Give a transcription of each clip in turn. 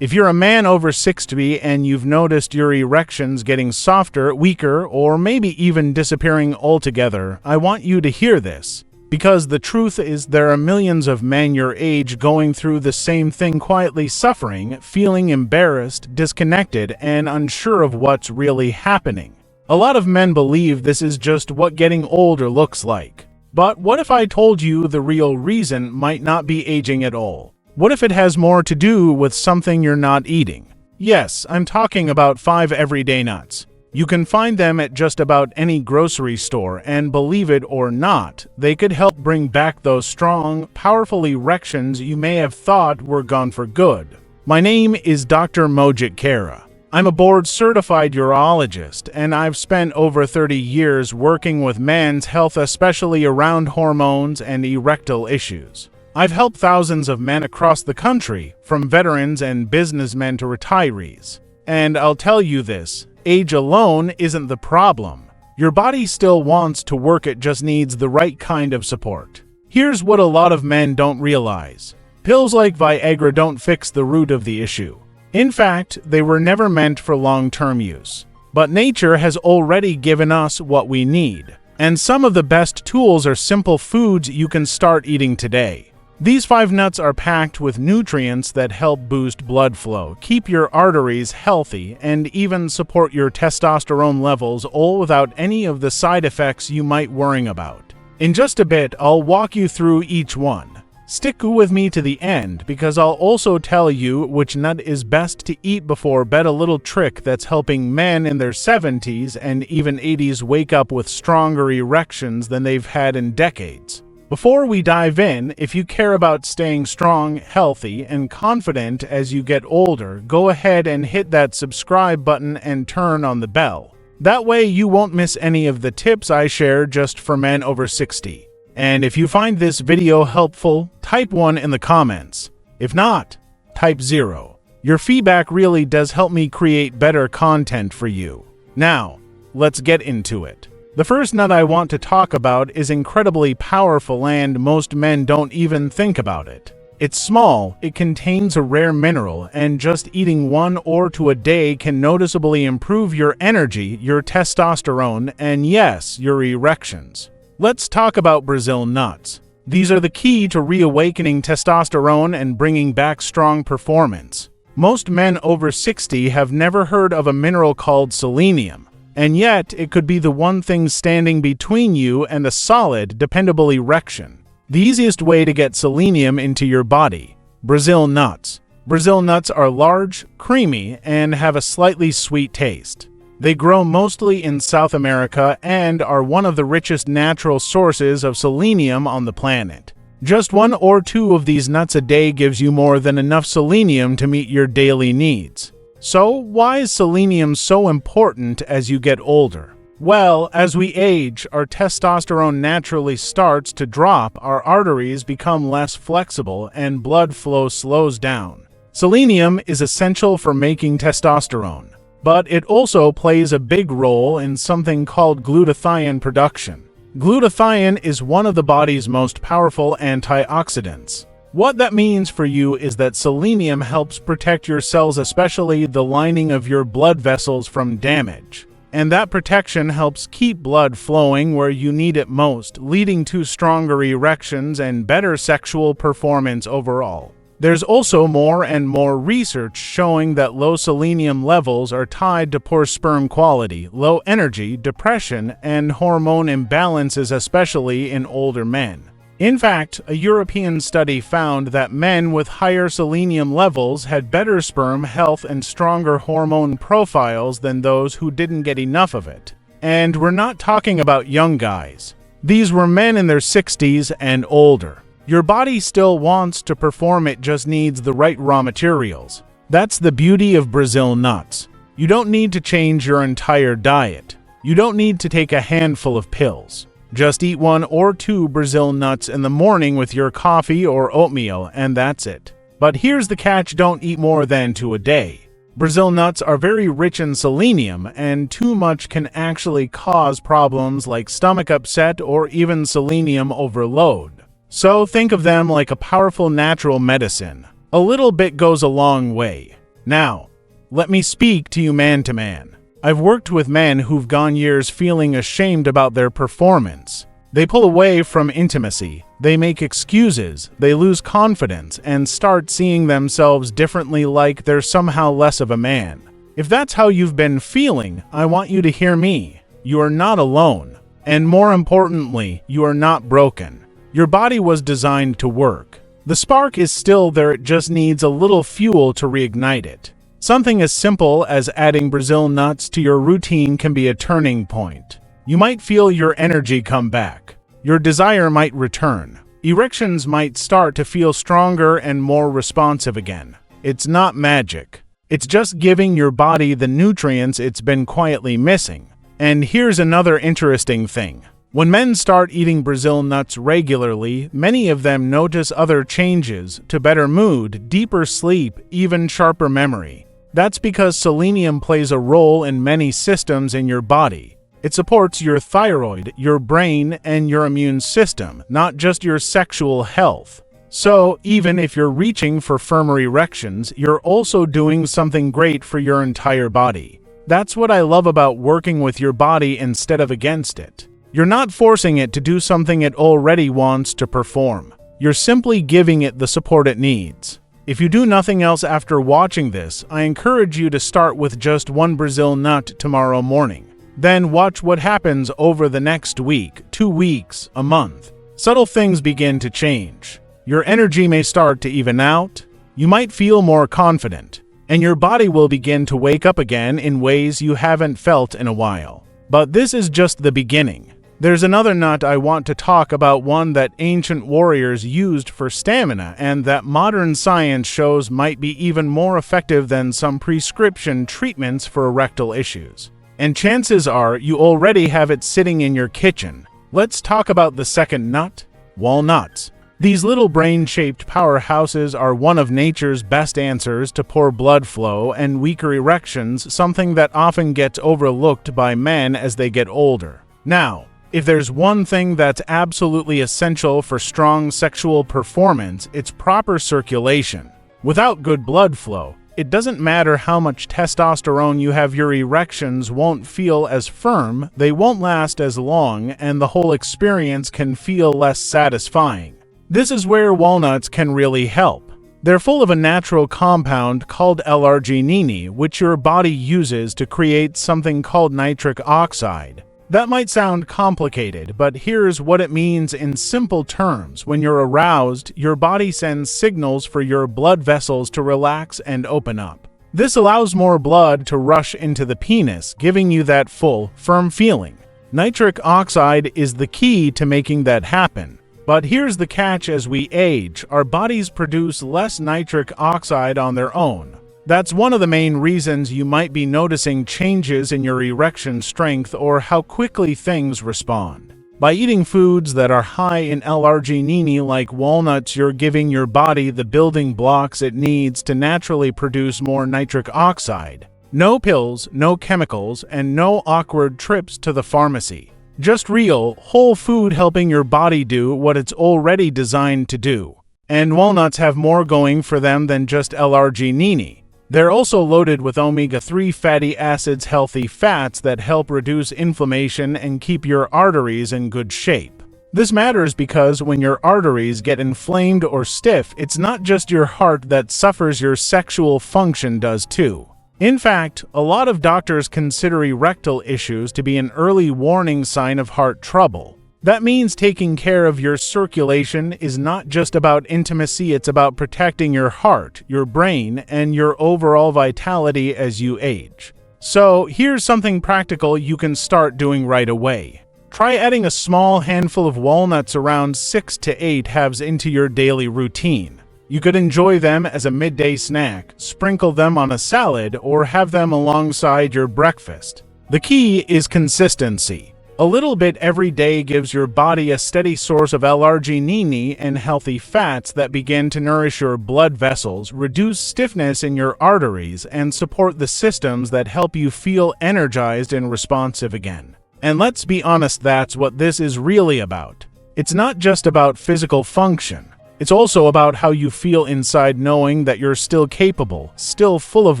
If you're a man over 60 and you've noticed your erections getting softer, weaker, or maybe even disappearing altogether, I want you to hear this. Because the truth is there are millions of men your age going through the same thing, quietly suffering, feeling embarrassed, disconnected, and unsure of what's really happening. A lot of men believe this is just what getting older looks like. But what if I told you the real reason might not be aging at all? What if it has more to do with something you're not eating? Yes, I'm talking about 5 everyday nuts. You can find them at just about any grocery store, and believe it or not, they could help bring back those strong, powerful erections you may have thought were gone for good. My name is Dr. Mojit Kara. I'm a board-certified urologist, and I've spent over 30 years working with men's health, especially around hormones and erectile issues. I've helped thousands of men across the country, from veterans and businessmen to retirees. And I'll tell you this, age alone isn't the problem. Your body still wants to work, it just needs the right kind of support. Here's what a lot of men don't realize. Pills like Viagra don't fix the root of the issue. In fact, they were never meant for long-term use. But nature has already given us what we need. And some of the best tools are simple foods you can start eating today. These 5 nuts are packed with nutrients that help boost blood flow, keep your arteries healthy, and even support your testosterone levels, all without any of the side effects you might worry about. In just a bit, I'll walk you through each one. Stick with me to the end because I'll also tell you which nut is best to eat before bed, a little trick that's helping men in their 70s and even 80s wake up with stronger erections than they've had in decades. Before we dive in, if you care about staying strong, healthy, and confident as you get older, go ahead and hit that subscribe button and turn on the bell. That way you won't miss any of the tips I share just for men over 60. And if you find this video helpful, type 1 in the comments. If not, type 0. Your feedback really does help me create better content for you. Now, let's get into it. The first nut I want to talk about is incredibly powerful and most men don't even think about it. It's small, it contains a rare mineral, and just eating 1 or 2 a day can noticeably improve your energy, your testosterone, and yes, your erections. Let's talk about Brazil nuts. These are the key to reawakening testosterone and bringing back strong performance. Most men over 60 have never heard of a mineral called selenium. And yet, it could be the one thing standing between you and a solid, dependable erection. The easiest way to get selenium into your body. Brazil nuts. Brazil nuts are large, creamy, and have a slightly sweet taste. They grow mostly in South America and are one of the richest natural sources of selenium on the planet. Just 1 or 2 of these nuts a day gives you more than enough selenium to meet your daily needs. So, why is selenium so important as you get older? Well, as we age, our testosterone naturally starts to drop, our arteries become less flexible, and blood flow slows down. Selenium is essential for making testosterone, but it also plays a big role in something called glutathione production. Glutathione is one of the body's most powerful antioxidants. What that means for you is that selenium helps protect your cells, especially the lining of your blood vessels, from damage. And that protection helps keep blood flowing where you need it most, leading to stronger erections and better sexual performance overall. There's also more and more research showing that low selenium levels are tied to poor sperm quality, low energy, depression, and hormone imbalances, especially in older men. In fact, a European study found that men with higher selenium levels had better sperm health and stronger hormone profiles than those who didn't get enough of it. And we're not talking about young guys. These were men in their 60s and older. Your body still wants to perform, it just needs the right raw materials. That's the beauty of Brazil nuts. You don't need to change your entire diet. You don't need to take a handful of pills. Just eat 1 or 2 Brazil nuts in the morning with your coffee or oatmeal, and that's it. But here's the catch, don't eat more than 2 a day. Brazil nuts are very rich in selenium, and too much can actually cause problems like stomach upset or even selenium overload. So think of them like a powerful natural medicine. A little bit goes a long way. Now, let me speak to you man to man. I've worked with men who've gone years feeling ashamed about their performance. They pull away from intimacy, they make excuses, they lose confidence, and start seeing themselves differently, like they're somehow less of a man. If that's how you've been feeling, I want you to hear me. You are not alone. And more importantly, you are not broken. Your body was designed to work. The spark is still there, it just needs a little fuel to reignite it. Something as simple as adding Brazil nuts to your routine can be a turning point. You might feel your energy come back. Your desire might return. Erections might start to feel stronger and more responsive again. It's not magic. It's just giving your body the nutrients it's been quietly missing. And here's another interesting thing. When men start eating Brazil nuts regularly, many of them notice other changes to better mood, deeper sleep, even sharper memory. That's because selenium plays a role in many systems in your body. It supports your thyroid, your brain, and your immune system, not just your sexual health. So, even if you're reaching for firmer erections, you're also doing something great for your entire body. That's what I love about working with your body instead of against it. You're not forcing it to do something it already wants to perform. You're simply giving it the support it needs. If you do nothing else after watching this, I encourage you to start with just one Brazil nut tomorrow morning. Then watch what happens over the next week, 2 weeks, a month. Subtle things begin to change. Your energy may start to even out. You might feel more confident. And your body will begin to wake up again in ways you haven't felt in a while. But this is just the beginning. There's another nut I want to talk about, one that ancient warriors used for stamina and that modern science shows might be even more effective than some prescription treatments for erectile issues. And chances are you already have it sitting in your kitchen. Let's talk about the second nut, walnuts. These little brain-shaped powerhouses are one of nature's best answers to poor blood flow and weaker erections, something that often gets overlooked by men as they get older. Now, if there's one thing that's absolutely essential for strong sexual performance, it's proper circulation. Without good blood flow, it doesn't matter how much testosterone you have, your erections won't feel as firm, they won't last as long, and the whole experience can feel less satisfying. This is where walnuts can really help. They're full of a natural compound called L-arginine, which your body uses to create something called nitric oxide. That might sound complicated, but here's what it means in simple terms. When you're aroused, your body sends signals for your blood vessels to relax and open up. This allows more blood to rush into the penis, giving you that full, firm feeling. Nitric oxide is the key to making that happen. But here's the catch: as we age, our bodies produce less nitric oxide on their own. That's one of the main reasons you might be noticing changes in your erection strength or how quickly things respond. By eating foods that are high in L-arginine like walnuts, you're giving your body the building blocks it needs to naturally produce more nitric oxide. No pills, no chemicals, and no awkward trips to the pharmacy. Just real, whole food helping your body do what it's already designed to do. And walnuts have more going for them than just L-arginine. They're also loaded with omega-3 fatty acids, healthy fats that help reduce inflammation and keep your arteries in good shape. This matters because when your arteries get inflamed or stiff, it's not just your heart that suffers, your sexual function does too. In fact, a lot of doctors consider erectile issues to be an early warning sign of heart trouble. That means taking care of your circulation is not just about intimacy, it's about protecting your heart, your brain, and your overall vitality as you age. So, here's something practical you can start doing right away. Try adding a small handful of walnuts, around 6 to 8 halves, into your daily routine. You could enjoy them as a midday snack, sprinkle them on a salad, or have them alongside your breakfast. The key is consistency. A little bit every day gives your body a steady source of L-arginine and healthy fats that begin to nourish your blood vessels, reduce stiffness in your arteries, and support the systems that help you feel energized and responsive again. And let's be honest, that's what this is really about. It's not just about physical function. It's also about how you feel inside, knowing that you're still capable, still full of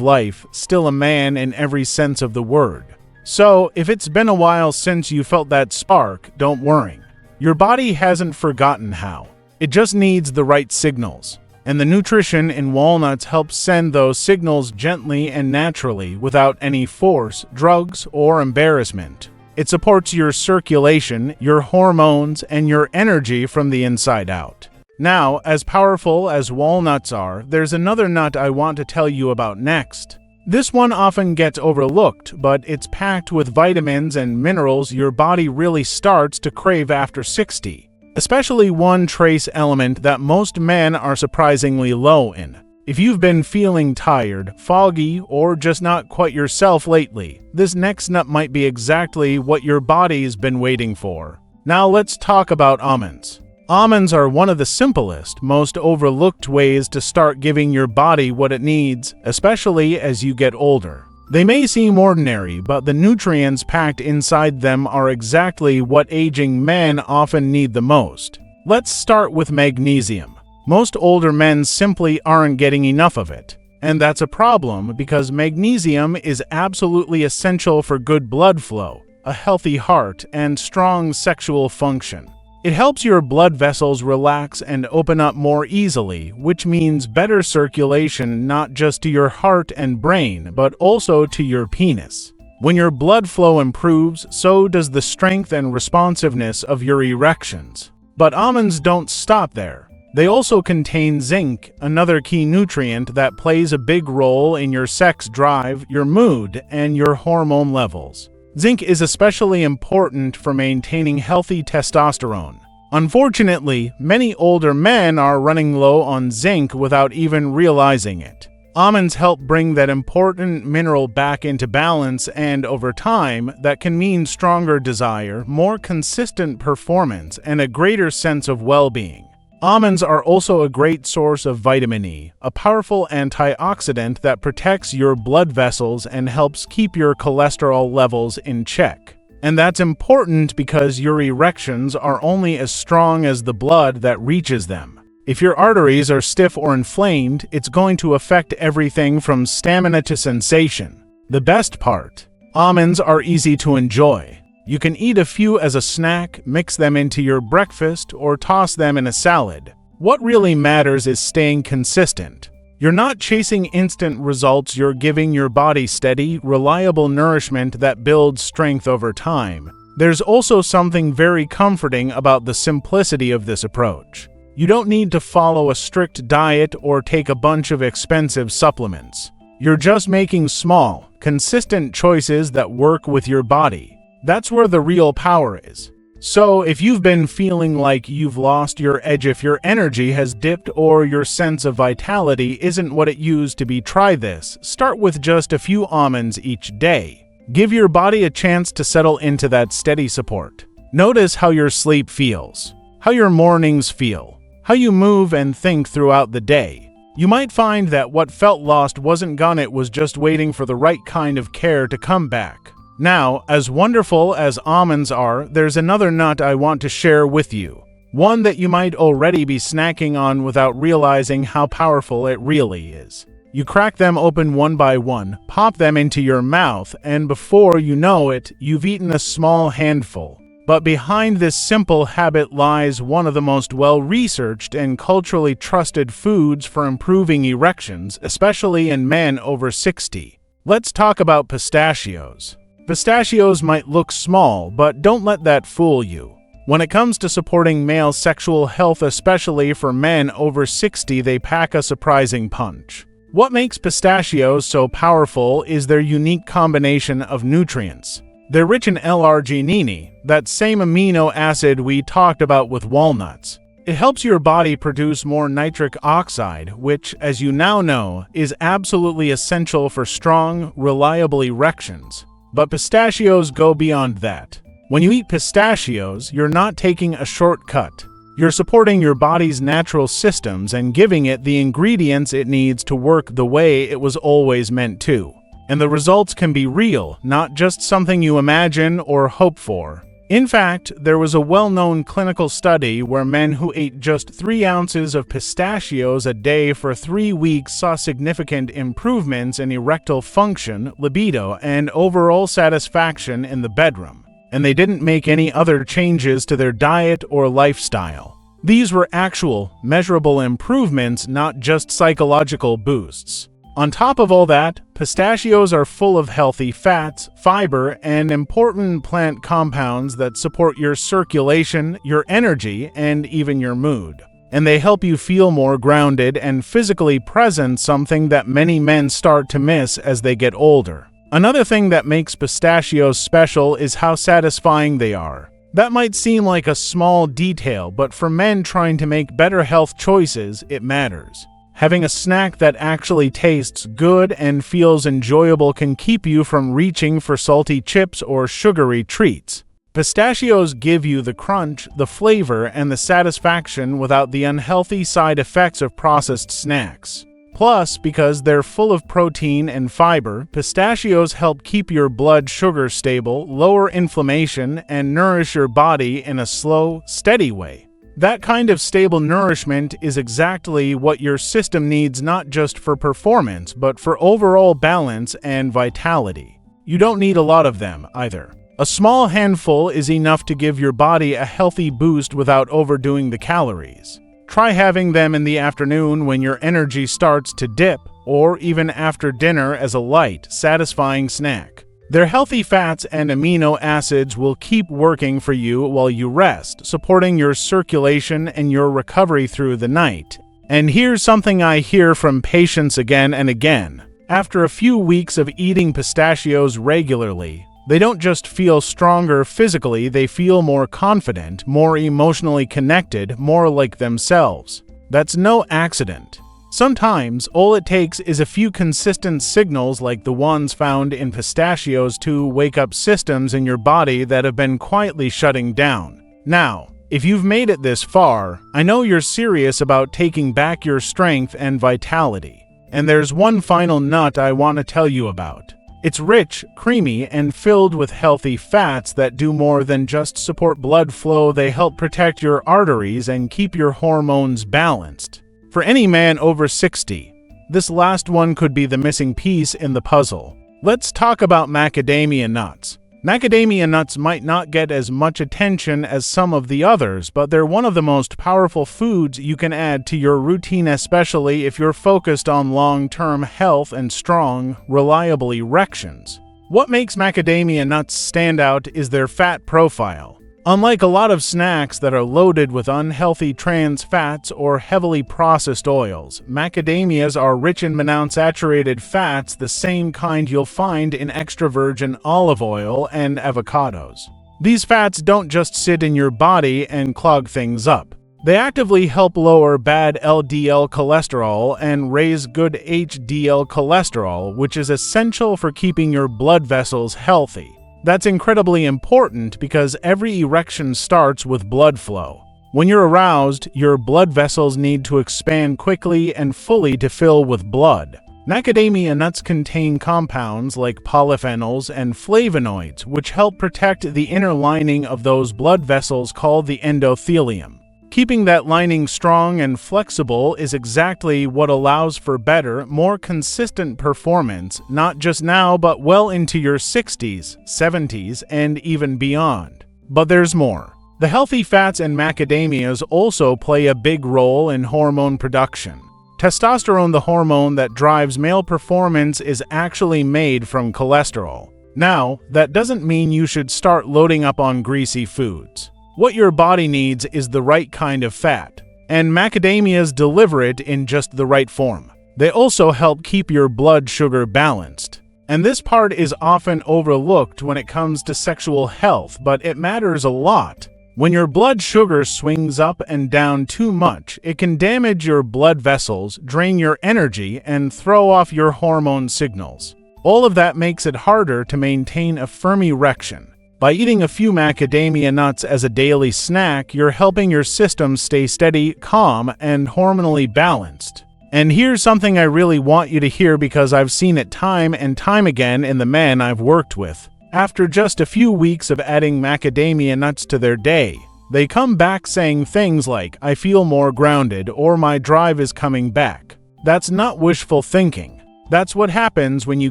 life, still a man in every sense of the word. So, if it's been a while since you felt that spark, don't worry. Your body hasn't forgotten how. It just needs the right signals. And the nutrition in walnuts helps send those signals gently and naturally without any force, drugs, or embarrassment. It supports your circulation, your hormones, and your energy from the inside out. Now, as powerful as walnuts are, there's another nut I want to tell you about next. This one often gets overlooked, but it's packed with vitamins and minerals your body really starts to crave after 60. Especially one trace element that most men are surprisingly low in. If you've been feeling tired, foggy, or just not quite yourself lately, this next nut might be exactly what your body's been waiting for. Now let's talk about almonds. Almonds are one of the simplest, most overlooked ways to start giving your body what it needs, especially as you get older. They may seem ordinary, but the nutrients packed inside them are exactly what aging men often need the most. Let's start with magnesium. Most older men simply aren't getting enough of it. And that's a problem because magnesium is absolutely essential for good blood flow, a healthy heart, and strong sexual function. It helps your blood vessels relax and open up more easily, which means better circulation not just to your heart and brain, but also to your penis. When your blood flow improves, so does the strength and responsiveness of your erections. But almonds don't stop there. They also contain zinc, another key nutrient that plays a big role in your sex drive, your mood, and your hormone levels. Zinc is especially important for maintaining healthy testosterone. Unfortunately, many older men are running low on zinc without even realizing it. Almonds help bring that important mineral back into balance, and over time, that can mean stronger desire, more consistent performance, and a greater sense of well-being. Almonds are also a great source of vitamin E, a powerful antioxidant that protects your blood vessels and helps keep your cholesterol levels in check. And that's important because your erections are only as strong as the blood that reaches them. If your arteries are stiff or inflamed, it's going to affect everything from stamina to sensation. The best part: almonds are easy to enjoy. You can eat a few as a snack, mix them into your breakfast, or toss them in a salad. What really matters is staying consistent. You're not chasing instant results, you're giving your body steady, reliable nourishment that builds strength over time. There's also something very comforting about the simplicity of this approach. You don't need to follow a strict diet or take a bunch of expensive supplements. You're just making small, consistent choices that work with your body. That's where the real power is. So, if you've been feeling like you've lost your edge, if your energy has dipped, or your sense of vitality isn't what it used to be, try this. Start with just a few almonds each day. Give your body a chance to settle into that steady support. Notice how your sleep feels, how your mornings feel, how you move and think throughout the day. You might find that what felt lost wasn't gone, it was just waiting for the right kind of care to come back. Now, as wonderful as almonds are, there's another nut I want to share with you. One that you might already be snacking on without realizing how powerful it really is. You crack them open one by one, pop them into your mouth, and before you know it, you've eaten a small handful. But behind this simple habit lies one of the most well-researched and culturally trusted foods for improving erections, especially in men over 60. Let's talk about pistachios. Pistachios might look small, but don't let that fool you. When it comes to supporting male sexual health, especially for men over 60, they pack a surprising punch. What makes pistachios so powerful is their unique combination of nutrients. They're rich in L-arginine, that same amino acid we talked about with walnuts. It helps your body produce more nitric oxide, which, as you now know, is absolutely essential for strong, reliable erections. But pistachios go beyond that. When you eat pistachios, you're not taking a shortcut. You're supporting your body's natural systems and giving it the ingredients it needs to work the way it was always meant to. And the results can be real, not just something you imagine or hope for. In fact, there was a well-known clinical study where men who ate just 3 ounces of pistachios a day for 3 weeks saw significant improvements in erectile function, libido, and overall satisfaction in the bedroom, and they didn't make any other changes to their diet or lifestyle. These were actual, measurable improvements, not just psychological boosts. On top of all that, pistachios are full of healthy fats, fiber, and important plant compounds that support your circulation, your energy, and even your mood. And they help you feel more grounded and physically present, something that many men start to miss as they get older. Another thing that makes pistachios special is how satisfying they are. That might seem like a small detail, but for men trying to make better health choices, it matters. Having a snack that actually tastes good and feels enjoyable can keep you from reaching for salty chips or sugary treats. Pistachios give you the crunch, the flavor, and the satisfaction without the unhealthy side effects of processed snacks. Plus, because they're full of protein and fiber, pistachios help keep your blood sugar stable, lower inflammation, and nourish your body in a slow, steady way. That kind of stable nourishment is exactly what your system needs, not just for performance, but for overall balance and vitality. You don't need a lot of them, either. A small handful is enough to give your body a healthy boost without overdoing the calories. Try having them in the afternoon when your energy starts to dip, or even after dinner as a light, satisfying snack. Their healthy fats and amino acids will keep working for you while you rest, supporting your circulation and your recovery through the night. And here's something I hear from patients again and again. After a few weeks of eating pistachios regularly, they don't just feel stronger physically, they feel more confident, more emotionally connected, more like themselves. That's no accident. Sometimes, all it takes is a few consistent signals like the ones found in pistachios to wake up systems in your body that have been quietly shutting down. Now, if you've made it this far, I know you're serious about taking back your strength and vitality. And there's one final nut I want to tell you about. It's rich, creamy, and filled with healthy fats that do more than just support blood flow. They help protect your arteries and keep your hormones balanced. For any man over 60, this last one could be the missing piece in the puzzle. Let's talk about macadamia nuts. Macadamia nuts might not get as much attention as some of the others, but they're one of the most powerful foods you can add to your routine, especially if you're focused on long-term health and strong, reliable erections. What makes macadamia nuts stand out is their fat profile. Unlike a lot of snacks that are loaded with unhealthy trans fats or heavily processed oils, macadamias are rich in monounsaturated fats, the same kind you'll find in extra virgin olive oil and avocados. These fats don't just sit in your body and clog things up. They actively help lower bad LDL cholesterol and raise good HDL cholesterol, which is essential for keeping your blood vessels healthy. That's incredibly important because every erection starts with blood flow. When you're aroused, your blood vessels need to expand quickly and fully to fill with blood. Macadamia nuts contain compounds like polyphenols and flavonoids, which help protect the inner lining of those blood vessels called the endothelium. Keeping that lining strong and flexible is exactly what allows for better, more consistent performance, not just now but well into your 60s, 70s, and even beyond. But there's more. The healthy fats in macadamias also play a big role in hormone production. Testosterone, the hormone that drives male performance, is actually made from cholesterol. Now, that doesn't mean you should start loading up on greasy foods. What your body needs is the right kind of fat, and macadamias deliver it in just the right form. They also help keep your blood sugar balanced. And this part is often overlooked when it comes to sexual health, but it matters a lot. When your blood sugar swings up and down too much, it can damage your blood vessels, drain your energy, and throw off your hormone signals. All of that makes it harder to maintain a firm erection. By eating a few macadamia nuts as a daily snack, you're helping your system stay steady, calm, and hormonally balanced. And here's something I really want you to hear because I've seen it time and time again in the men I've worked with. After just a few weeks of adding macadamia nuts to their day, they come back saying things like, "I feel more grounded," or "My drive is coming back." That's not wishful thinking. That's what happens when you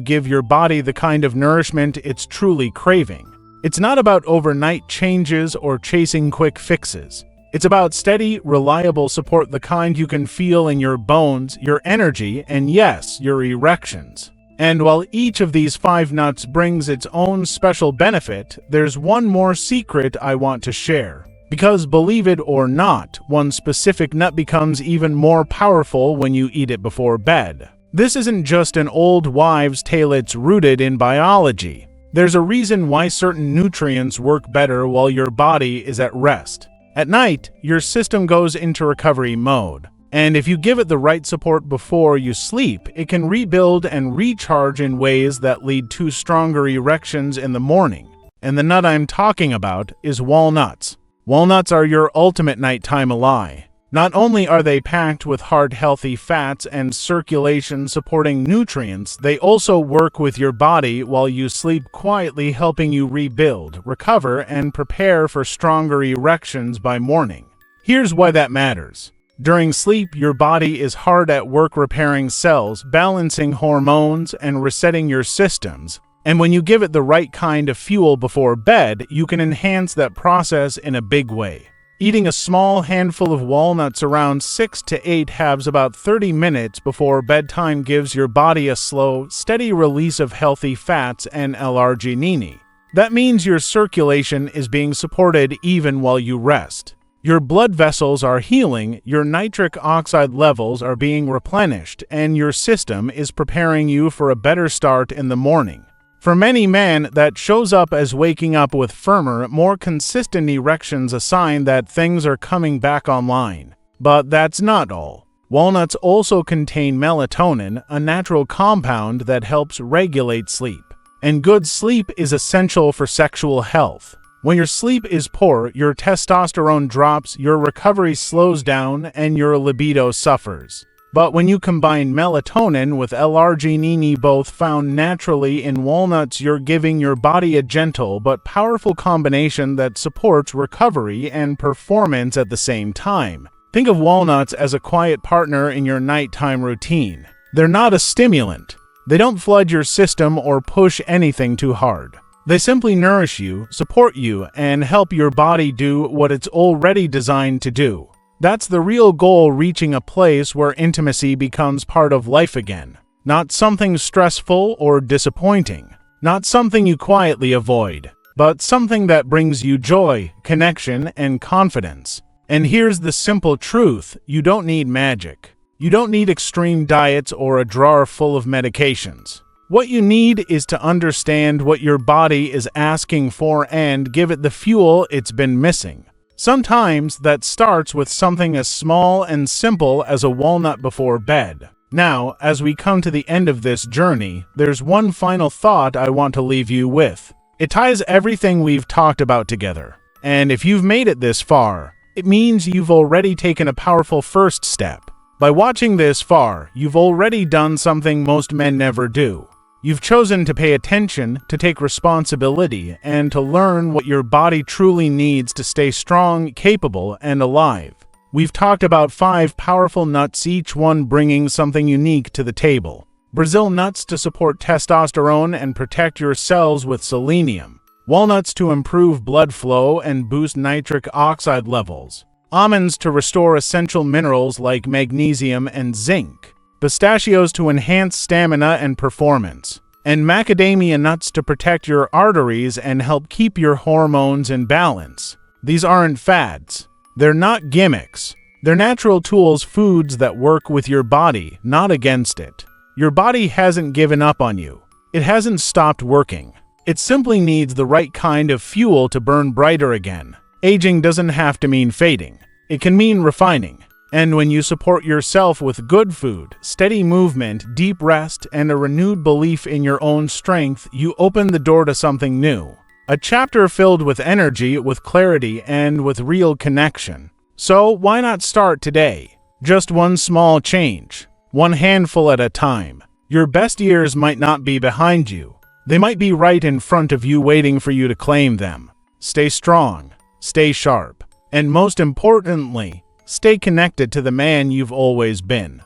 give your body the kind of nourishment it's truly craving. It's not about overnight changes or chasing quick fixes. It's about steady, reliable support, the kind you can feel in your bones, your energy, and yes, your erections. And while each of these 5 nuts brings its own special benefit, there's one more secret I want to share. Because believe it or not, one specific nut becomes even more powerful when you eat it before bed. This isn't just an old wives' tale, it's rooted in biology. There's a reason why certain nutrients work better while your body is at rest. At night, your system goes into recovery mode. And if you give it the right support before you sleep, it can rebuild and recharge in ways that lead to stronger erections in the morning. And the nut I'm talking about is walnuts. Walnuts are your ultimate nighttime ally. Not only are they packed with heart-healthy fats and circulation-supporting nutrients, they also work with your body while you sleep, quietly helping you rebuild, recover, and prepare for stronger erections by morning. Here's why that matters. During sleep, your body is hard at work repairing cells, balancing hormones, and resetting your systems. And when you give it the right kind of fuel before bed, you can enhance that process in a big way. Eating a small handful of walnuts around 6 to 8 halves about 30 minutes before bedtime gives your body a slow, steady release of healthy fats and L-arginine. That means your circulation is being supported even while you rest. Your blood vessels are healing, your nitric oxide levels are being replenished, and your system is preparing you for a better start in the morning. For many men, that shows up as waking up with firmer, more consistent erections, a sign that things are coming back online. But that's not all. Walnuts also contain melatonin, a natural compound that helps regulate sleep. And good sleep is essential for sexual health. When your sleep is poor, your testosterone drops, your recovery slows down, and your libido suffers. But when you combine melatonin with L-arginine, both found naturally in walnuts, you're giving your body a gentle but powerful combination that supports recovery and performance at the same time. Think of walnuts as a quiet partner in your nighttime routine. They're not a stimulant. They don't flood your system or push anything too hard. They simply nourish you, support you, and help your body do what it's already designed to do. That's the real goal, reaching a place where intimacy becomes part of life again. Not something stressful or disappointing. Not something you quietly avoid. But something that brings you joy, connection, and confidence. And here's the simple truth: you don't need magic. You don't need extreme diets or a drawer full of medications. What you need is to understand what your body is asking for and give it the fuel it's been missing. Sometimes that starts with something as small and simple as a walnut before bed. Now, as we come to the end of this journey, there's one final thought I want to leave you with. It ties everything we've talked about together. And if you've made it this far, it means you've already taken a powerful first step. By watching this far, you've already done something most men never do. You've chosen to pay attention, to take responsibility, and to learn what your body truly needs to stay strong, capable, and alive. We've talked about 5 powerful nuts, each one bringing something unique to the table. Brazil nuts to support testosterone and protect your cells with selenium. Walnuts to improve blood flow and boost nitric oxide levels. Almonds to restore essential minerals like magnesium and zinc. Pistachios to enhance stamina and performance. And macadamia nuts to protect your arteries and help keep your hormones in balance. These aren't fads. They're not gimmicks. They're natural tools, foods that work with your body, not against it. Your body hasn't given up on you. It hasn't stopped working. It simply needs the right kind of fuel to burn brighter again. Aging doesn't have to mean fading. It can mean refining. And when you support yourself with good food, steady movement, deep rest, and a renewed belief in your own strength, you open the door to something new. A chapter filled with energy, with clarity, and with real connection. So why not start today? Just one small change. One handful at a time. Your best years might not be behind you. They might be right in front of you waiting for you to claim them. Stay strong, stay sharp, and most importantly, stay connected to the man you've always been.